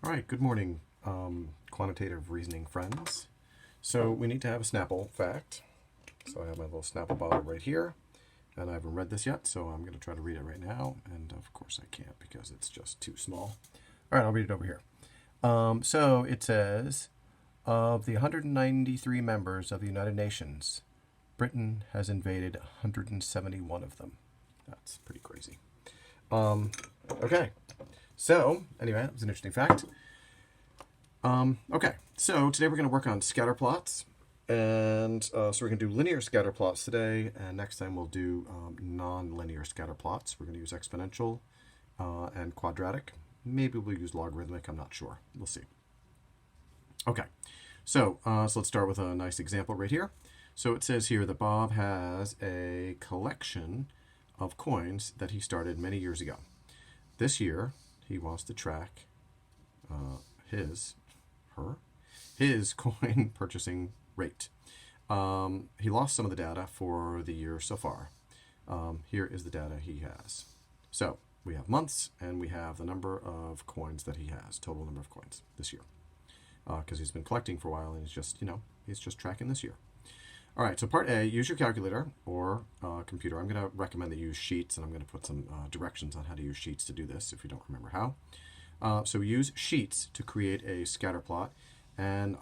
All right, good morning, quantitative reasoning friends. So we need to have a Snapple fact. So I have my little Snapple bottle right here, and I haven't read this yet, so I'm going to try to read it right now. And of course I can't because it's just too small. All right, I'll read it over here. So it says, of the 193 members of the United Nations, Britain has invaded 171 of them. That's pretty crazy. Okay. So, anyway, that was an interesting fact. Okay, so today we're going to work on scatter plots. And so we're going to do linear scatter plots today. And next time we'll do non-linear scatter plots. We're going to use exponential and quadratic. Maybe we'll use logarithmic. I'm not sure. We'll see. Okay, so let's start with a nice example right here. So it says here that Bob has a collection of coins that he started many years ago. This year, he wants to track his coin purchasing rate. He lost some of the data for the year so far. Here is the data he has. So we have months, and we have the number of coins that he has, total number of coins this year. Because he's been collecting for a while, and he's just tracking this year. All right, so part A, use your calculator or computer. I'm going to recommend that you use Sheets, and I'm going to put some directions on how to use Sheets to do this if you don't remember how. So use Sheets to create a scatter plot and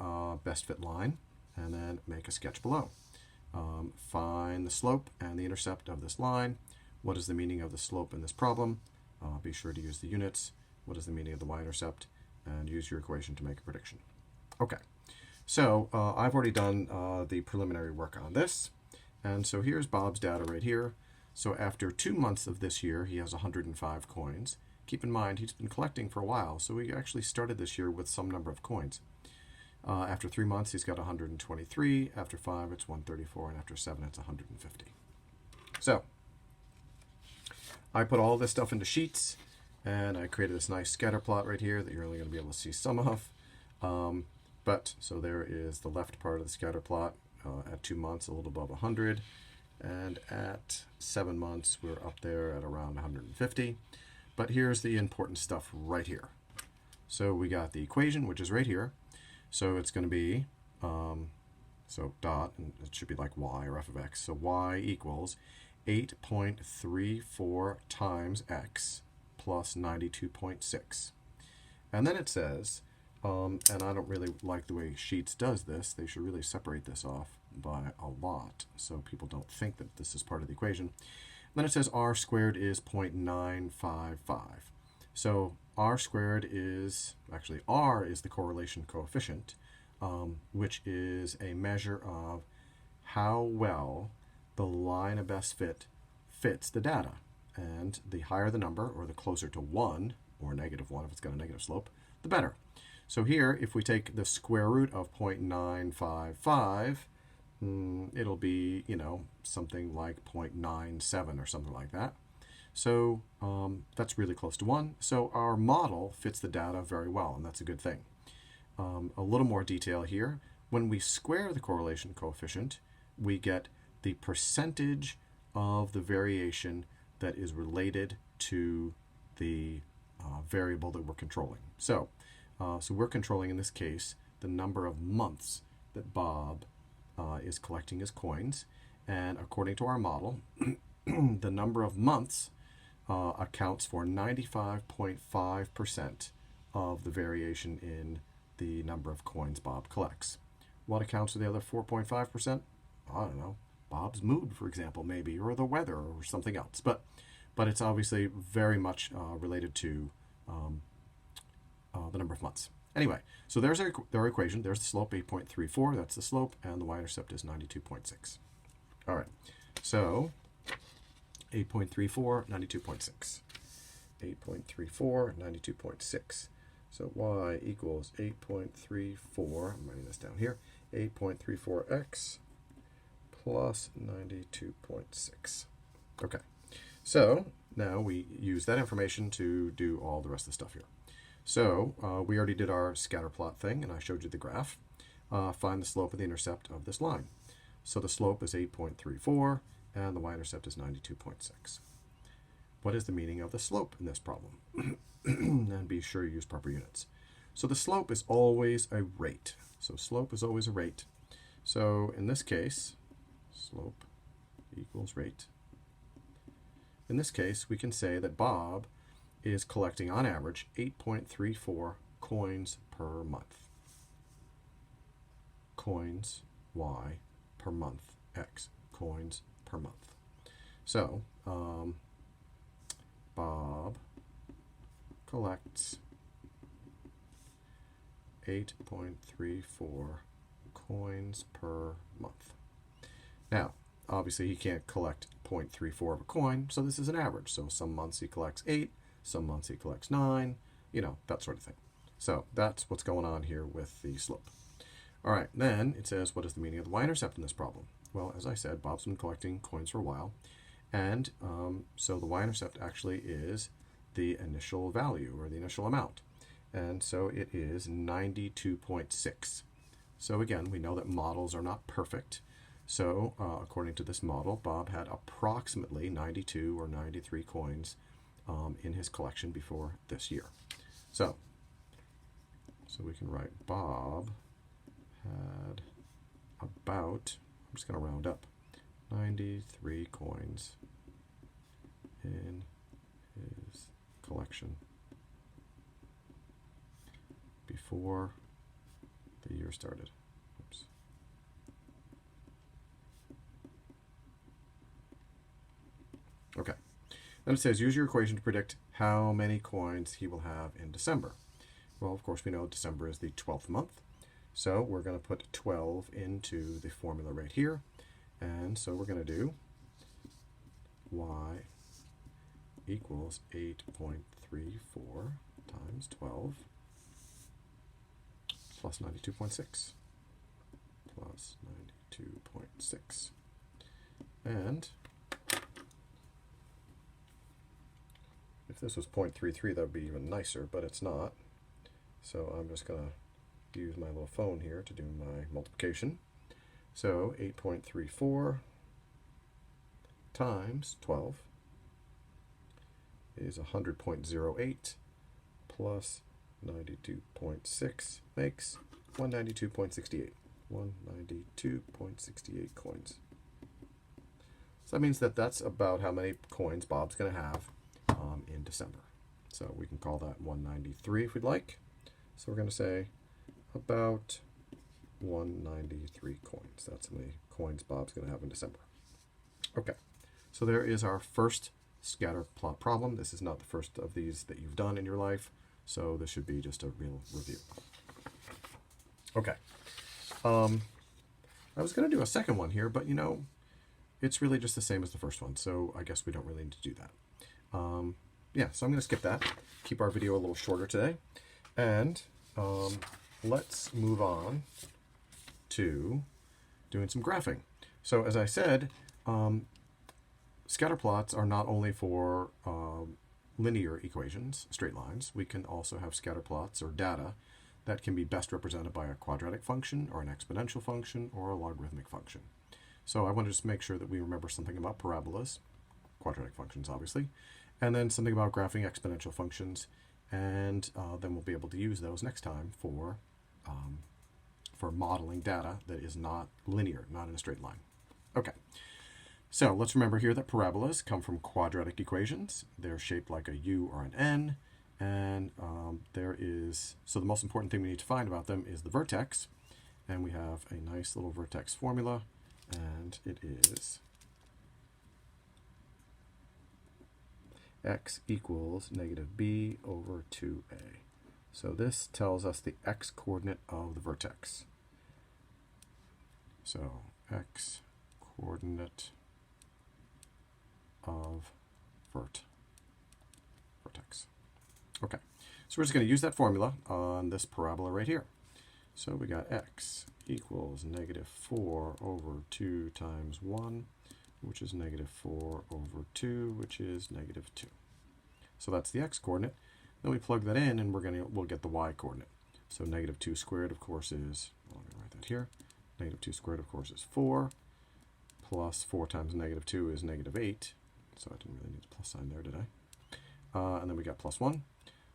best fit line, and then make a sketch below. Find the slope and the intercept of this line. What is the meaning of the slope in this problem? Be sure to use the units. What is the meaning of the y-intercept? And use your equation to make a prediction. Okay. So I've already done the preliminary work on this. And so here's Bob's data right here. So after 2 months of this year, he has 105 coins. Keep in mind, he's been collecting for a while, so he actually started this year with some number of coins. After 3 months, he's got 123. After 5, it's 134. And after 7, it's 150. So I put all this stuff into Sheets, and I created this nice scatter plot right here that you're only going to be able to see some of. So there is the left part of the scatter plot at 2 months, a little above 100. And at 7 months, we're up there at around 150. But here's the important stuff right here. So we got the equation, which is right here. So it's going to be, dot, and it should be like y or f of x. So y equals 8.34 times x plus 92.6. And then it says, and I don't really like the way Sheets does this. They should really separate this off by a lot so people don't think that this is part of the equation. And then it says r squared is 0.955. So r squared is, actually r is the correlation coefficient, which is a measure of how well the line of best fit fits the data. And the higher the number, or the closer to 1, or -1 if it's got a negative slope, the better. So here, if we take the square root of 0.955, it'll be, something like 0.97 or something like that. So that's really close to 1. So our model fits the data very well, and that's a good thing. A little more detail here. When we square the correlation coefficient, we get the percentage of the variation that is related to the variable that we're controlling. So we're controlling, in this case, the number of months that Bob is collecting his coins. And according to our model, the number of months accounts for 95.5% of the variation in the number of coins Bob collects. What accounts for the other 4.5%? I don't know. Bob's mood, for example, maybe, or the weather, or something else. But it's obviously very much related to the number of months. Anyway, so there's our equation. There's the slope, 8.34. That's the slope, and the y-intercept is 92.6. All right, so 8.34, 92.6. 8.34, 92.6. So y equals 8.34. I'm writing this down here. 8.34x plus 92.6. Okay, so now we use that information to do all the rest of the stuff here. So we already did our scatter plot thing, and I showed you the graph. Find the slope and the intercept of this line. So the slope is 8.34, and the y-intercept is 92.6. What is the meaning of the slope in this problem? And be sure you use proper units. So the slope is always a rate. So slope is always a rate. So in this case, slope equals rate. In this case, we can say that Bob is collecting, on average, 8.34 coins per month. Coins, Y, per month, X, coins per month. So, Bob collects 8.34 coins per month. Now, obviously he can't collect 0.34 of a coin, so this is an average. So some months he collects 8, some months he collects 9, you know, that sort of thing. So that's what's going on here with the slope. All right, then it says, what is the meaning of the y-intercept in this problem? Well, as I said, Bob's been collecting coins for a while, and so the y-intercept actually is the initial value, or the initial amount. And so it is 92.6. So again, we know that models are not perfect. So according to this model, Bob had approximately 92 or 93 coins in his collection before this year. So we can write Bob had about, I'm just going to round up, 93 coins in his collection before the year started. Oops. Okay. Then it says, use your equation to predict how many coins he will have in December. Well, of course, we know December is the 12th month. So we're going to put 12 into the formula right here. And so we're going to do y equals 8.34 times 12 plus 92.6 plus 92.6. And if this was 0.33, that would be even nicer, but it's not. So I'm just going to use my little phone here to do my multiplication. So 8.34 times 12 is 100.08 plus 92.6 makes 192.68. 192.68 coins. So that means that that's about how many coins Bob's going to have in December. So we can call that 193 if we'd like. So we're going to say about 193 coins. That's how many coins Bob's going to have in December. Okay, so there is our first scatter plot problem. This is not the first of these that you've done in your life, so this should be just a real review. Okay, I was going to do a second one here, but you know, it's really just the same as the first one, so I guess we don't really need to do that. Yeah, so I'm going to skip that, keep our video a little shorter today, and let's move on to doing some graphing. So as I said, scatter plots are not only for linear equations, straight lines. We can also have scatter plots or data that can be best represented by a quadratic function or an exponential function or a logarithmic function. So I want to just make sure that we remember something about parabolas, quadratic functions obviously, and then something about graphing exponential functions, and then we'll be able to use those next time for modeling data that is not linear, not in a straight line. Okay, so let's remember here that parabolas come from quadratic equations. They're shaped like a U or an N, and so the most important thing we need to find about them is the vertex, and we have a nice little vertex formula, and it is x equals negative b over 2a. So this tells us the x coordinate of the vertex. So x coordinate of vertex. Okay, so we're just going to use that formula on this parabola right here. So we got x equals negative 4 over 2 times 1, which is negative 4 over 2, which is negative 2. So that's the x coordinate. Then we plug that in, and we'll get the y coordinate. So negative 2 squared, of course, is, well, let me write that here. Negative 2 squared, of course, is 4. Plus 4 times negative 2 is negative 8. So I didn't really need a plus sign there, did I? And then we got plus 1.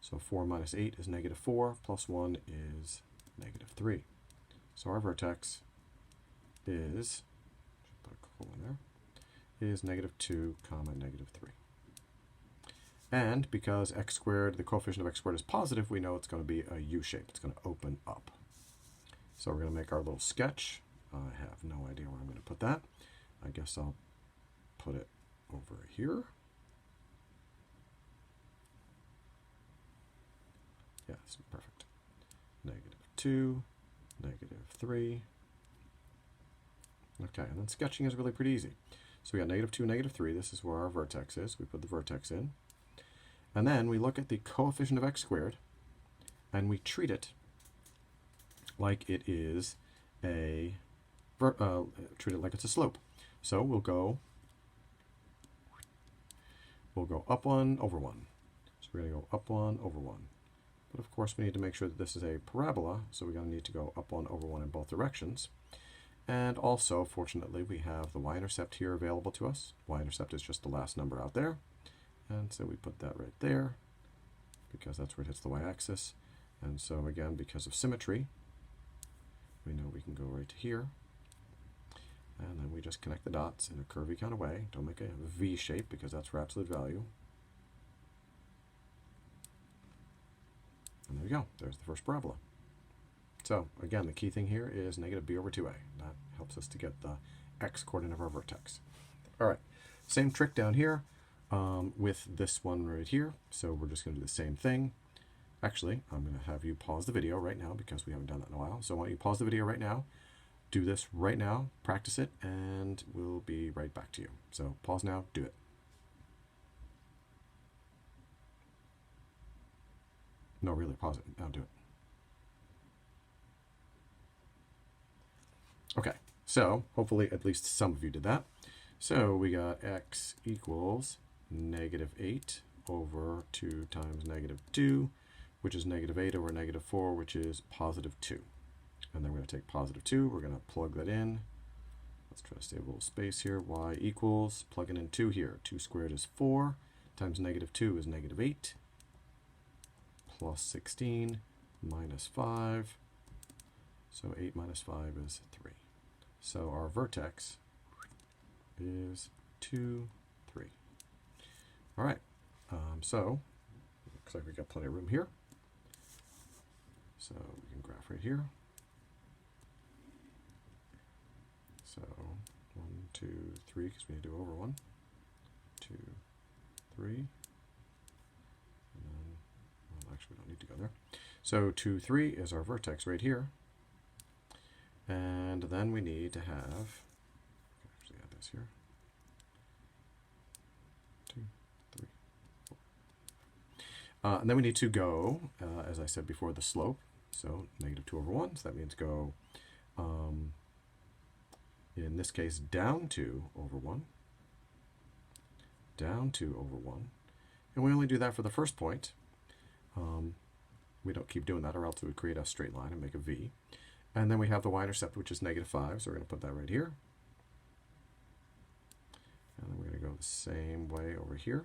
So 4 minus 8 is negative 4, plus 1 is negative 3. So our vertex is, should put a colon there, is negative 2 comma negative 3. And because x squared, the coefficient of x squared is positive, we know it's going to be a U shape. It's going to open up. So we're going to make our little sketch. I have no idea where I'm going to put that. I guess I'll put it over here. Yeah, that's perfect. Negative 2, negative 3. Okay, and then sketching is really pretty easy. So we got negative 2, negative 3. This is where our vertex is. We put the vertex in. And then we look at the coefficient of x squared, and we treat it like it is treat it like it's a slope. So we'll go up 1 over 1. So we're going to go up 1 over 1. But of course we need to make sure that this is a parabola, so we're going to need to go up 1 over 1 in both directions. And also, fortunately, we have the y-intercept here available to us. Y-intercept is just the last number out there. And so we put that right there, because that's where it hits the y-axis. And so again, because of symmetry, we know we can go right to here. And then we just connect the dots in a curvy kind of way. Don't make a V shape, because that's for absolute value. And there we go. There's the first parabola. So again, the key thing here is negative b over 2a. That helps us to get the x coordinate of our vertex. All right, same trick down here with this one right here. So we're just going to do the same thing. Actually, I'm going to have you pause the video right now because we haven't done that in a while. So I want you to pause the video right now, do this right now, practice it, and we'll be right back to you. So pause now, do it. No, really, pause it. Now do it. Okay, so hopefully at least some of you did that. So we got x equals negative 8 over 2 times negative 2, which is negative 8 over negative 4, which is positive 2. And then we're going to take positive 2. We're going to plug that in. Let's try to save a little space here. Y equals, plugging in 2 here. 2 squared is 4, times negative 2 is negative 8, plus 16, minus 5. So 8 minus 5 is 3. So our vertex is 2, 3. All right, so looks like we got plenty of room here. So we can graph right here. So 1, 2, 3, because we need to do over 1, 2, 3. And then, well, actually, we don't need to go there. So 2, 3 is our vertex right here. And then we need to have, actually add this here, 2, 3, 4. And then we need to go, as I said before, the slope. So negative 2 over 1, so that means go, in this case, down 2 over 1, down 2 over 1. And we only do that for the first point. We don't keep doing that, or else it would create a straight line and make a V. And then we have the y-intercept, which is negative 5, so we're going to put that right here. And then we're going to go the same way over here.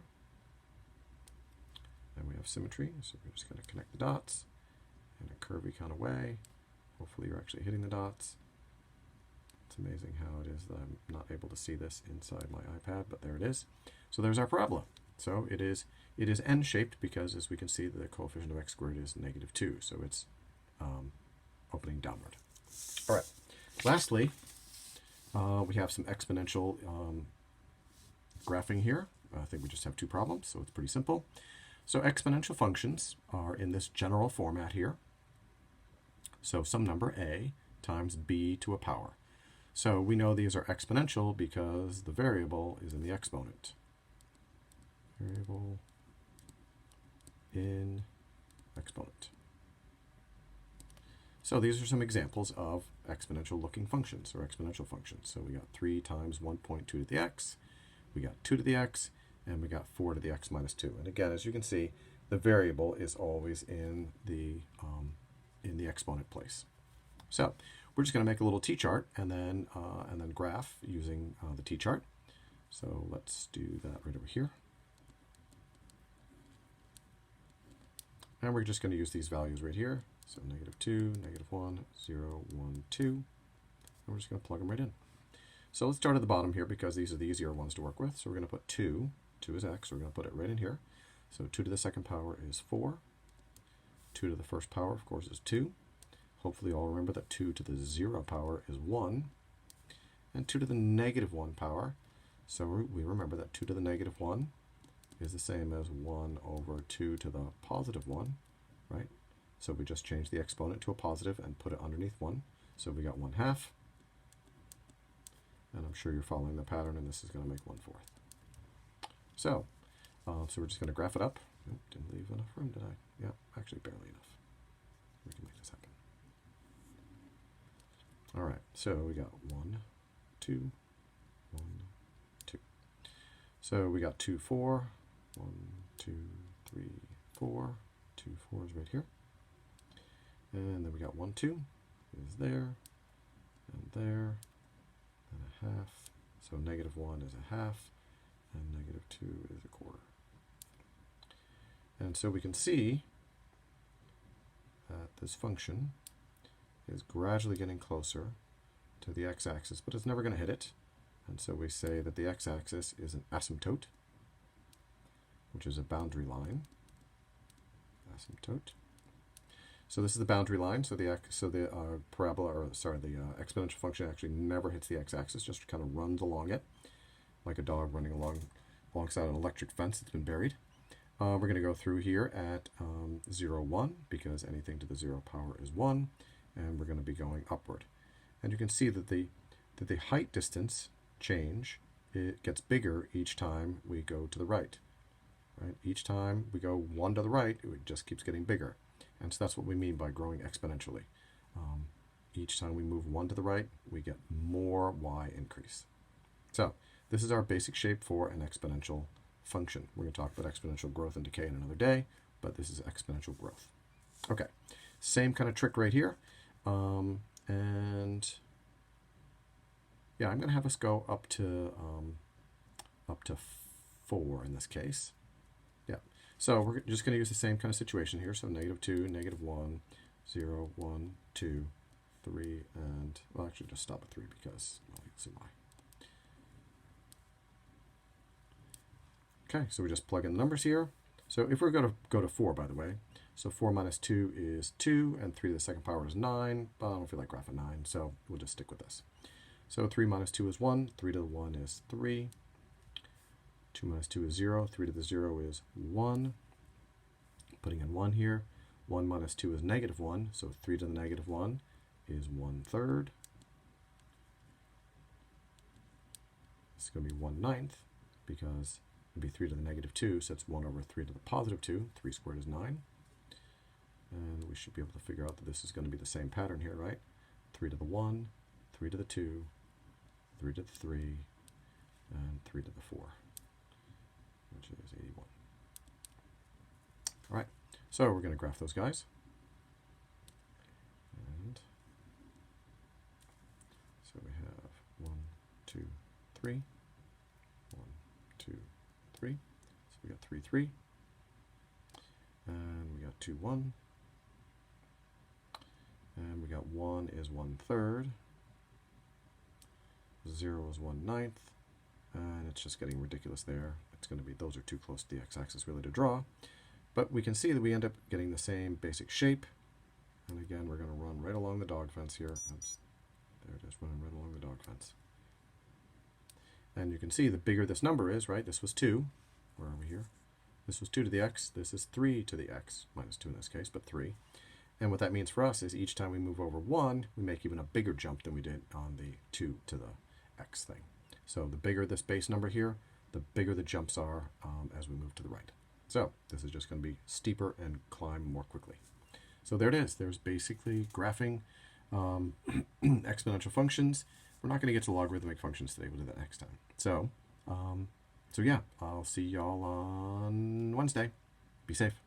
And we have symmetry, so we're just going to connect the dots in a curvy kind of way. Hopefully you're actually hitting the dots. It's amazing how it is that I'm not able to see this inside my iPad, but there it is. So there's our parabola. So it is n-shaped because, as we can see, the coefficient of x squared is negative 2, so it's opening downward. All right. Lastly, we have some exponential graphing here. I think we just have 2 problems, so it's pretty simple. So exponential functions are in this general format here. So some number a times b to a power. So we know these are exponential because the variable is in the exponent. Variable in exponent. So these are some examples of exponential looking functions, or exponential functions. So we got 3 times 1.2 to the x, we got 2 to the x, and we got 4 to the x minus 2. And again, as you can see, the variable is always in the exponent place. So we're just going to make a little t-chart and then graph using the t-chart. So let's do that right over here. And we're just going to use these values right here. So -2, -1, 0, 1, 2. And we're just going to plug them right in. So let's start at the bottom here because these are the easier ones to work with. So we're going to put 2. 2 is x. So we're going to put it right in here. So 2 to the second power is 4. 2 to the first power, of course, is 2. Hopefully you all remember that 2 to the 0 power is 1. And 2 to the -1 power. So we remember that 2 to the -1 is the same as 1 over 2 to the +1, right? So we just change the exponent to a positive and put it underneath 1. So we got 1/2. And I'm sure you're following the pattern, and this is going to make 1/4. So we're just going to graph it up. Nope, didn't leave enough room, did I? Yeah, actually barely enough. We can make this happen. All right, so we got 1, 2, 1, 2. So we got 2, 4, 1, 2, 3, 4. 2 4s right here. And then we got 1, 2 is there, and there, and a half. So -1 is a half, and -2 is a quarter. And so we can see that this function is gradually getting closer to the x-axis, but it's never going to hit it. And so we say that the x-axis is an asymptote, which is a boundary line. Asymptote. So this is the boundary line. So the parabola, or sorry, the exponential function actually never hits the x-axis, just kind of runs along it, like a dog running alongside an electric fence that's been buried. We're going to go through here at 0, 1, because anything to the 0 power is 1, and we're going to be going upward. And you can see that the height distance change, it gets bigger each time we go to the right. Right? Each time we go 1 to the right, it just keeps getting bigger. And so that's what we mean by growing exponentially. Each time we move 1 to the right, we get more y increase. So this is our basic shape for an exponential function. We're going to talk about exponential growth and decay in another day, but this is exponential growth. Okay, same kind of trick right here. And yeah, I'm going to have us go up to 4 in this case. Yeah, so we're just going to use the same kind of situation here. So -2, -1, 0, 1, 2, 3, and well, actually just stop at 3 because well, you'll see why. Okay, so we just plug in the numbers here. So if we're going to go to 4, by the way, so 4 minus 2 is 2, and 3 to the second power is 9, but I don't feel like graphing 9, so we'll just stick with this. So 3 minus 2 is 1, 3 to the 1 is 3, 2 minus 2 is 0, 3 to the 0 is 1, putting in 1 here, 1 minus 2 is -1, so 3 to the -1 is 1/3. It's going to be 1/9, because it'd be 3 to the -2, so it's 1 over 3 to the +2. 3 squared is 9. And we should be able to figure out that this is going to be the same pattern here, right? 3 to the 1, 3 to the 2, 3 to the 3, and 3 to the 4, which is 81. All right, so we're going to graph those guys. And so we have 1, 2, 3, 1, 2, 3. So we got 3, 3. And we got 2, 1. And we got 1 is 1/3. 0 is 1/9. And it's just getting ridiculous there. It's going to be, those are too close to the x-axis really to draw. But we can see that we end up getting the same basic shape. And again, we're going to run right along the dog fence here. Oops. There it is, running right along the dog fence. And you can see the bigger this number is, right? This was 2. Where are we here? This was 2 to the x. This is 3 to the x. Minus 2 in this case, but 3. And what that means for us is each time we move over 1, we make even a bigger jump than we did on the 2 to the x thing. So the bigger this base number here, the bigger the jumps are as we move to the right. So this is just going to be steeper and climb more quickly. So there it is. There's basically graphing exponential functions. We're not going to get to logarithmic functions today. We'll do that next time. So yeah, I'll see y'all on Wednesday. Be safe.